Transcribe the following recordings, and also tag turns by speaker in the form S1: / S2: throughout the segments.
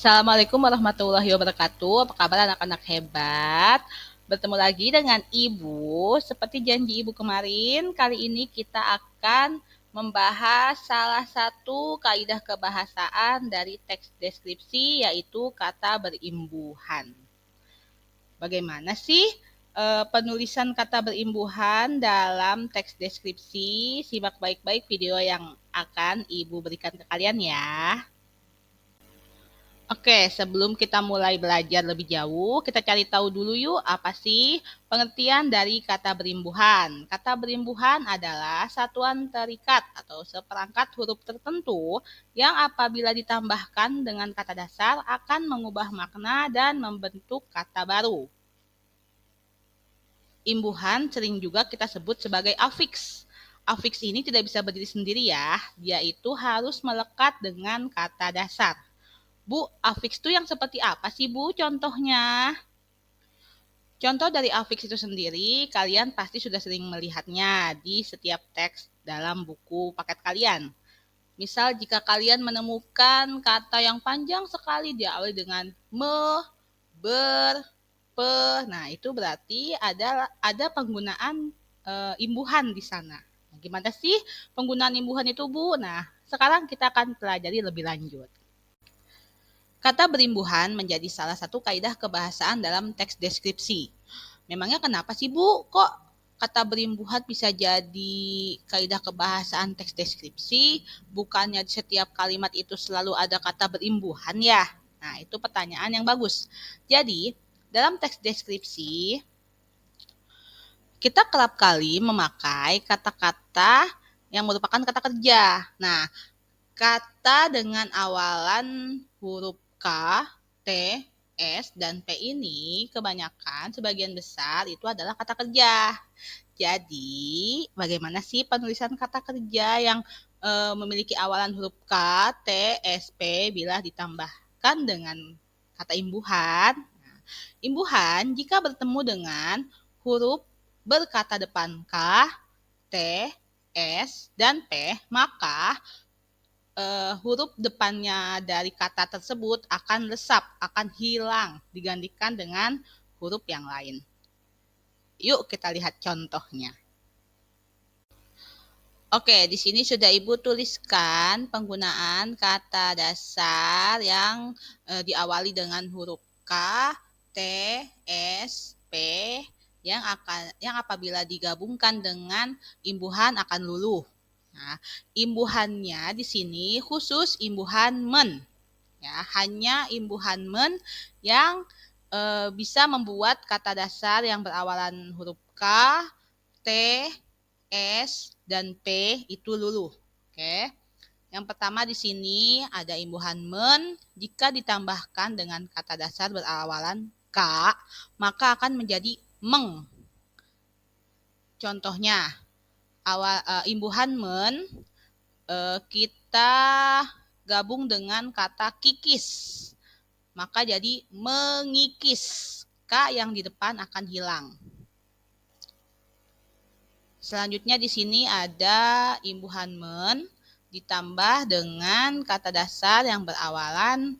S1: Assalamualaikum warahmatullahi wabarakatuh. Apa kabar anak-anak hebat? Bertemu lagi dengan Ibu. Seperti janji Ibu kemarin, kali ini kita akan membahas salah satu kaidah kebahasaan dari teks deskripsi, yaitu kata berimbuhan. Bagaimana sih penulisan kata berimbuhan dalam teks deskripsi? Simak baik-baik video yang akan Ibu berikan ke kalian ya. Oke, sebelum kita mulai belajar lebih jauh, kita cari tahu dulu yuk apa sih pengertian dari kata berimbuhan. Kata berimbuhan adalah satuan terikat atau seperangkat huruf tertentu yang apabila ditambahkan dengan kata dasar akan mengubah makna dan membentuk kata baru. Imbuhan sering juga kita sebut sebagai afiks. Afiks ini tidak bisa berdiri sendiri ya, dia itu harus melekat dengan kata dasar. Bu, afiks itu yang seperti apa sih Bu contohnya? Contoh dari afiks itu sendiri, kalian pasti sudah sering melihatnya di setiap teks dalam buku paket kalian. Misal jika kalian menemukan kata yang panjang sekali diawali dengan me, ber, pe, nah itu berarti ada penggunaan imbuhan di sana. Nah, gimana sih penggunaan imbuhan itu Bu? Nah, sekarang kita akan pelajari lebih lanjut. Kata berimbuhan menjadi salah satu kaidah kebahasaan dalam teks deskripsi. Memangnya kenapa sih Bu, kok kata berimbuhan bisa jadi kaidah kebahasaan teks deskripsi? Bukannya di setiap kalimat itu selalu ada kata berimbuhan ya? Nah, itu pertanyaan yang bagus. Jadi, dalam teks deskripsi, kita kerap kali memakai kata-kata yang merupakan kata kerja. Nah, kata dengan awalan huruf K, T, S, dan P ini kebanyakan sebagian besar itu adalah kata kerja. Jadi, bagaimana sih penulisan kata kerja yang memiliki awalan huruf K, T, S, P bila ditambahkan dengan kata imbuhan? Nah, imbuhan jika bertemu dengan huruf berkata depan K, T, S, dan P, maka huruf depannya dari kata tersebut akan lesap, akan hilang, digantikan dengan huruf yang lain. Yuk kita lihat contohnya. Oke, di sini sudah Ibu tuliskan penggunaan kata dasar yang diawali dengan huruf K, T, S, P yang apabila digabungkan dengan imbuhan akan luluh. Nah, imbuhannya di sini khusus imbuhan men. Ya, hanya imbuhan men yang bisa membuat kata dasar yang berawalan huruf K, T, S, dan P itu luluh. Oke. Yang pertama di sini ada imbuhan men, jika ditambahkan dengan kata dasar berawalan K, maka akan menjadi meng. Contohnya, imbuhan men kita gabung dengan kata kikis, maka jadi mengikis. K yang di depan akan hilang. Selanjutnya di sini ada imbuhan men ditambah dengan kata dasar yang berawalan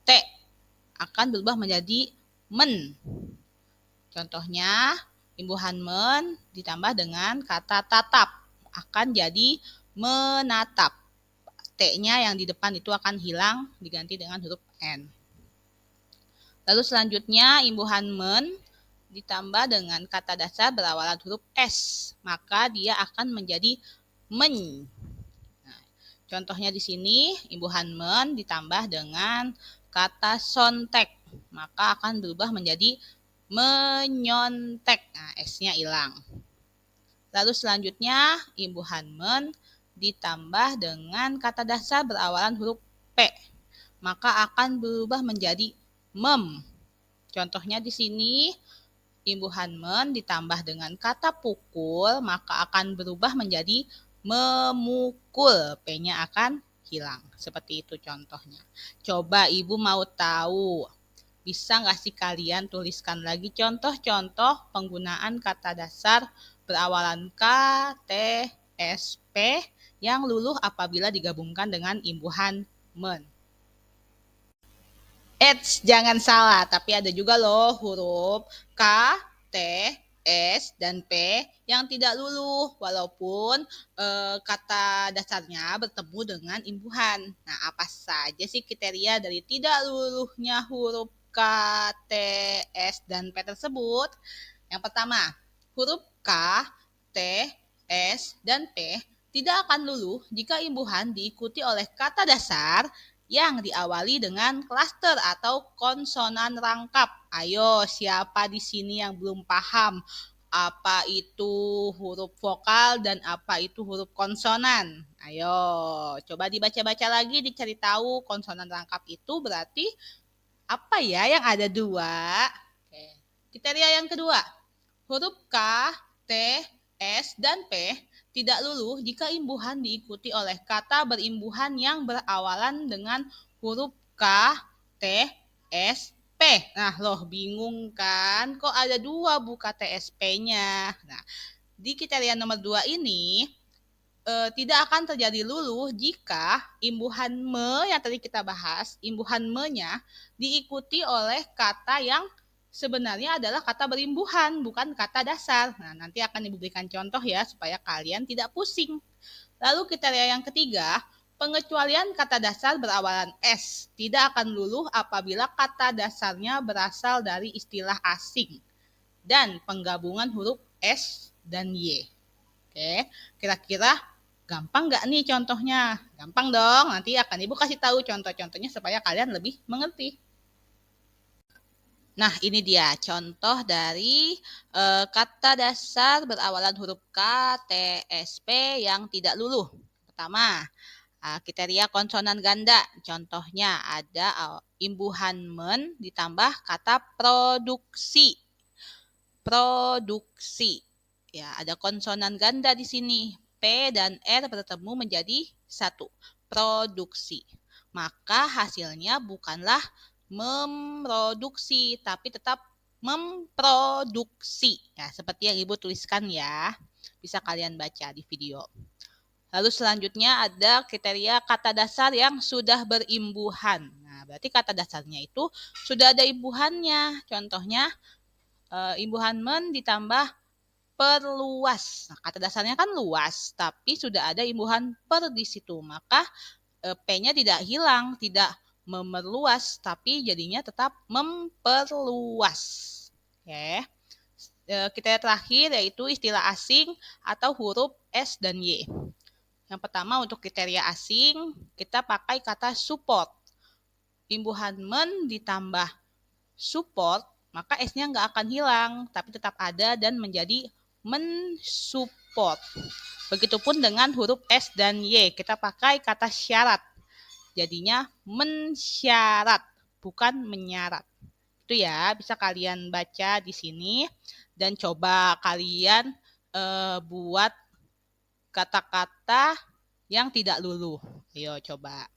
S1: T akan berubah menjadi men. Contohnya imbuhan men ditambah dengan kata tatap akan jadi menatap. T-nya yang di depan itu akan hilang diganti dengan huruf N. Lalu selanjutnya imbuhan men ditambah dengan kata dasar berawalan huruf S, maka dia akan menjadi men. Nah, contohnya di sini imbuhan men ditambah dengan kata sontek, maka akan berubah menjadi menyontek. Nah, S-nya hilang. Lalu selanjutnya imbuhan men ditambah dengan kata dasar berawalan huruf P, maka akan berubah menjadi mem. Contohnya di sini imbuhan men ditambah dengan kata pukul, maka akan berubah menjadi memukul. P-nya akan hilang. Seperti itu contohnya. Coba Ibu mau tahu, bisa nggak sih kalian tuliskan lagi contoh-contoh penggunaan kata dasar berawalan K, T, S, P yang luluh apabila digabungkan dengan imbuhan men. Jangan salah, tapi ada juga loh huruf K, T, S, dan P yang tidak luluh walaupun kata dasarnya bertemu dengan imbuhan. Nah, apa saja sih kriteria dari tidak luluhnya huruf K, T, S, dan P tersebut? Yang pertama, huruf K, T, S, dan P tidak akan luluh jika imbuhan diikuti oleh kata dasar yang diawali dengan klaster atau konsonan rangkap. Ayo, siapa di sini yang belum paham apa itu huruf vokal dan apa itu huruf konsonan? Ayo, coba dibaca-baca lagi, dicari tahu konsonan rangkap itu berarti apa ya yang ada dua. Oke. Kriteria yang kedua, huruf K, T, S, dan P tidak luluh jika imbuhan diikuti oleh kata berimbuhan yang berawalan dengan huruf K, T, S, P. Nah, loh bingung kan? Kok ada dua bu KTSP-nya? Nah, di kriteria nomor 2 ini tidak akan terjadi luluh jika imbuhan me yang tadi kita bahas, imbuhan me-nya diikuti oleh kata yang sebenarnya adalah kata berimbuhan, bukan kata dasar. Nah, nanti akan diberikan contoh ya, supaya kalian tidak pusing. Lalu kriteria yang ketiga, pengecualian kata dasar berawalan S tidak akan luluh apabila kata dasarnya berasal dari istilah asing dan penggabungan huruf S dan Y. Oke, kira-kira gampang nggak nih contohnya? Gampang dong, nanti akan Ibu kasih tahu contoh-contohnya supaya kalian lebih mengerti. Nah, ini dia contoh dari kata dasar berawalan huruf K, T, S, P yang tidak luluh. Pertama, kriteria konsonan ganda. Contohnya ada imbuhan men ditambah kata produksi. Produksi. Ya, ada konsonan ganda di sini. P dan R bertemu menjadi satu. Produksi. Maka hasilnya bukanlah memproduksi, tapi tetap memproduksi. Ya, seperti yang Ibu tuliskan ya. Bisa kalian baca di video. Lalu selanjutnya ada kriteria kata dasar yang sudah berimbuhan. Nah, berarti kata dasarnya itu sudah ada imbuhannya. Contohnya, imbuhan men ditambah perluas. Nah, kata dasarnya kan luas, tapi sudah ada imbuhan per di situ. Maka P-nya tidak hilang, tidak memerluas, tapi jadinya tetap memperluas. Oke. Kriteria terakhir yaitu istilah asing atau huruf S dan Y. Yang pertama untuk kriteria asing, kita pakai kata support. Imbuhan men ditambah support, maka S-nya nggak akan hilang, tapi tetap ada dan menjadi mensupport. Begitupun dengan huruf S dan Y, kita pakai kata syarat. Jadinya mensyarat, bukan menyarat. Itu ya, bisa kalian baca di sini dan coba kalian buat kata-kata yang tidak luluh. Ayo coba.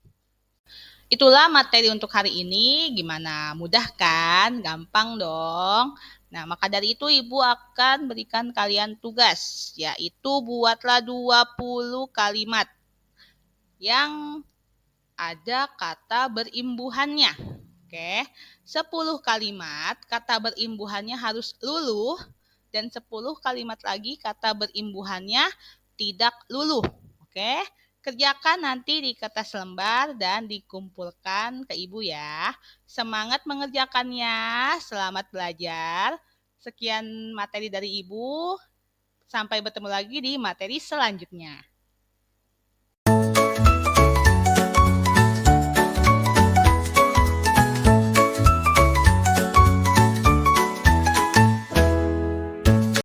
S1: Itulah materi untuk hari ini. Gimana? Mudah kan? Gampang dong. Nah, maka dari itu Ibu akan berikan kalian tugas, yaitu buatlah 20 kalimat yang ada kata berimbuhannya. Oke, 10 kalimat kata berimbuhannya harus luluh dan 10 kalimat lagi kata berimbuhannya tidak luluh. Oke, kerjakan nanti di kertas lembar dan dikumpulkan ke Ibu ya. Semangat mengerjakannya, selamat belajar. Sekian materi dari Ibu, sampai bertemu lagi di materi selanjutnya.